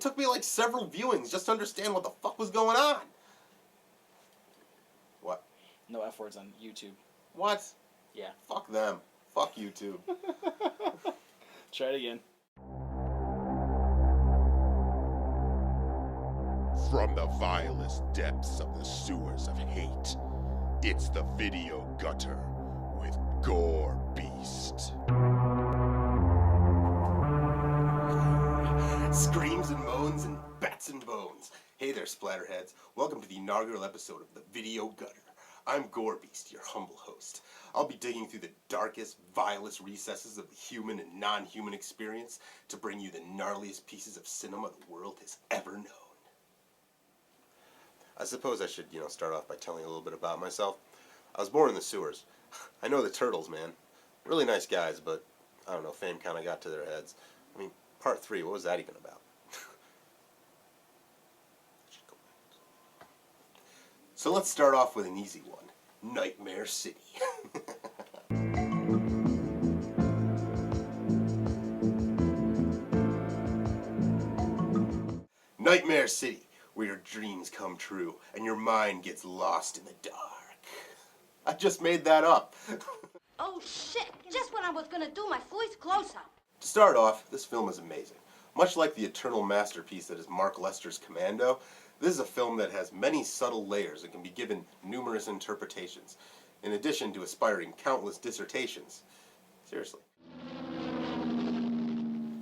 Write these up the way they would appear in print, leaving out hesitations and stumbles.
took me like several viewings just to understand what the fuck was going on. What? No F words on YouTube. What? Yeah. Fuck them. Fuck YouTube. Try it again. From the vilest depths of the sewers of hate, it's the Video Gutter with Gorebeast. Screams and moans and bats and bones. Hey there, splatterheads. Welcome to the inaugural episode of the Video Gutter. I'm Gorebeast, your humble host. I'll be digging through the darkest, vilest recesses of the human and non-human experience to bring you the gnarliest pieces of cinema the world has ever known. I suppose I should, start off by telling a little bit about myself. I was born in the sewers. I know the Turtles, man. Really nice guys, but, I don't know, fame kind of got to their heads. I mean, part 3, what was that even about? So let's start off with an easy one. Nightmare City. Nightmare City, where your dreams come true and your mind gets lost in the dark. I just made that up. Oh shit, just when I was gonna do my first close-up. To start off, this film is amazing. Much like the eternal masterpiece that is Mark Lester's Commando, this is a film that has many subtle layers and can be given numerous interpretations, in addition to aspiring countless dissertations. Seriously.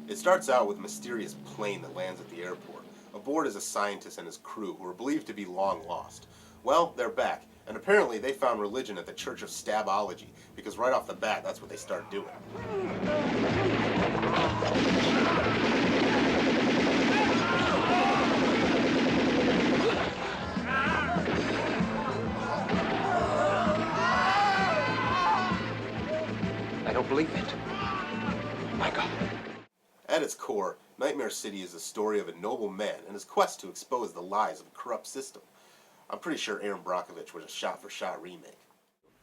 It starts out with a mysterious plane that lands at the airport. Aboard is a scientist and his crew who are believed to be long lost. Well, they're back, and apparently they found religion at the Church of Stabology, because right off the bat, that's what they start doing. I don't believe it. My God. At its core, Nightmare City is the story of a noble man and his quest to expose the lies of a corrupt system. I'm pretty sure Aaron Brockovich was a shot-for-shot remake.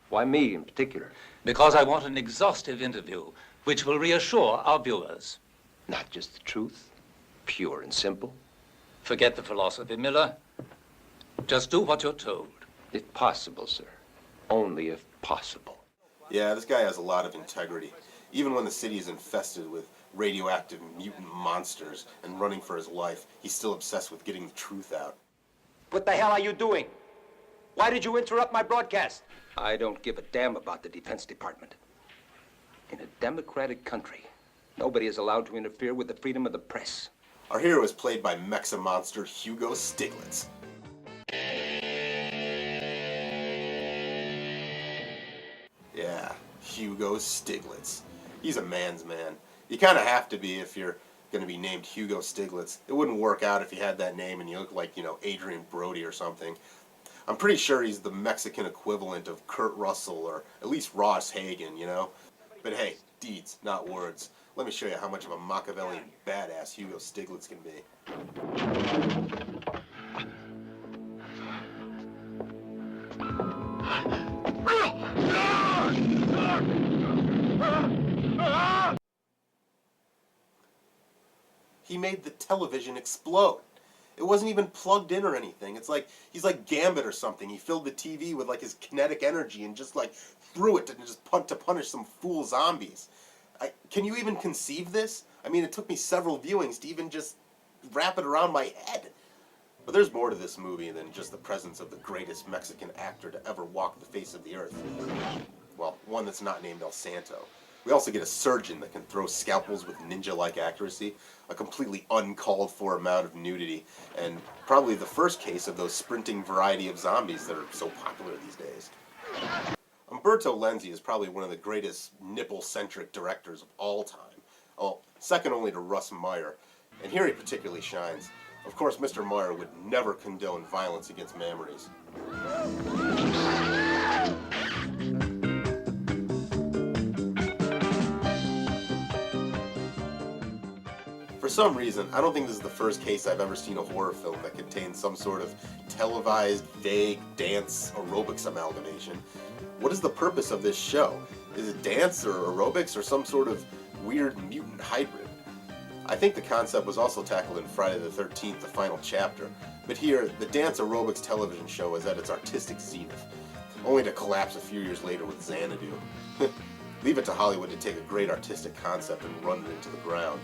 Why me in particular? Because I want an exhaustive interview which will reassure our viewers. Not just the truth, pure and simple. Forget the philosophy, Miller. Just do what you're told. If possible, sir. Only if possible. Yeah, this guy has a lot of integrity. Even when the city is infested with radioactive mutant monsters and running for his life, he's still obsessed with getting the truth out. What the hell are you doing? Why did you interrupt my broadcast? I don't give a damn about the Defense Department. In a democratic country, nobody is allowed to interfere with the freedom of the press. Our hero is played by Mexa monster Hugo Stiglitz. Yeah, Hugo Stiglitz. He's a man's man. You kind of have to be if you're going to be named Hugo Stiglitz. It wouldn't work out if you had that name and you look like, Adrian Brody or something. I'm pretty sure he's the Mexican equivalent of Kurt Russell or at least Ross Hagen, But hey, deeds, not words. Let me show you how much of a Machiavellian badass Hugo Stiglitz can be. He made the television explode. It wasn't even plugged in or anything. It's like he's like Gambit or something. He filled the TV with like his kinetic energy and just like threw it to punish some fool zombies. Can you even conceive this? I mean, it took me several viewings to even just wrap it around my head. But there's more to this movie than just the presence of the greatest Mexican actor to ever walk the face of the earth. Well, one that's not named El Santo. We also get a surgeon that can throw scalpels with ninja-like accuracy, a completely uncalled for amount of nudity, and probably the first case of those sprinting variety of zombies that are so popular these days. Umberto Lenzi is probably one of the greatest nipple-centric directors of all time. Well, second only to Russ Meyer, and here he particularly shines. Of course, Mr. Meyer would never condone violence against mammaries. For some reason, I don't think this is the first case I've ever seen a horror film that contains some sort of televised, vague, dance, aerobics amalgamation. What is the purpose of this show? Is it dance or aerobics or some sort of weird mutant hybrid? I think the concept was also tackled in Friday the 13th, the final chapter, but here, the dance aerobics television show is at its artistic zenith, only to collapse a few years later with Xanadu. Leave it to Hollywood to take a great artistic concept and run it into the ground.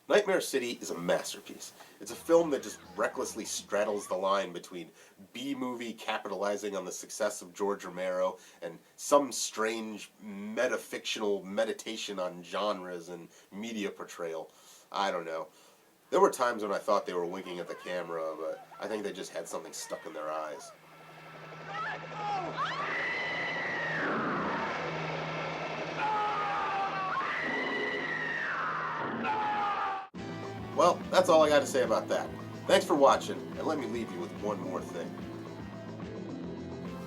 Nightmare City is a masterpiece. It's a film that just recklessly straddles the line between B-movie capitalizing on the success of George Romero and some strange metafictional meditation on genres and media portrayal. I don't know. There were times when I thought they were winking at the camera, but I think they just had something stuck in their eyes. Well, that's all I got to say about that. Thanks for watching, and let me leave you with one more thing.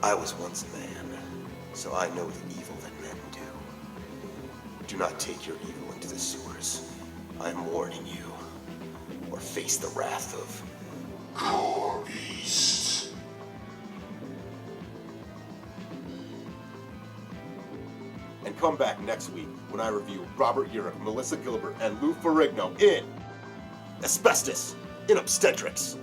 I was once a man, so I know the evil that men do. Do not take your evil into the sewers. I am warning you, or face the wrath of Gorebeast. And come back next week when I review Robert Urich, Melissa Gilbert, and Lou Ferrigno in Asbestos in Obstetrics.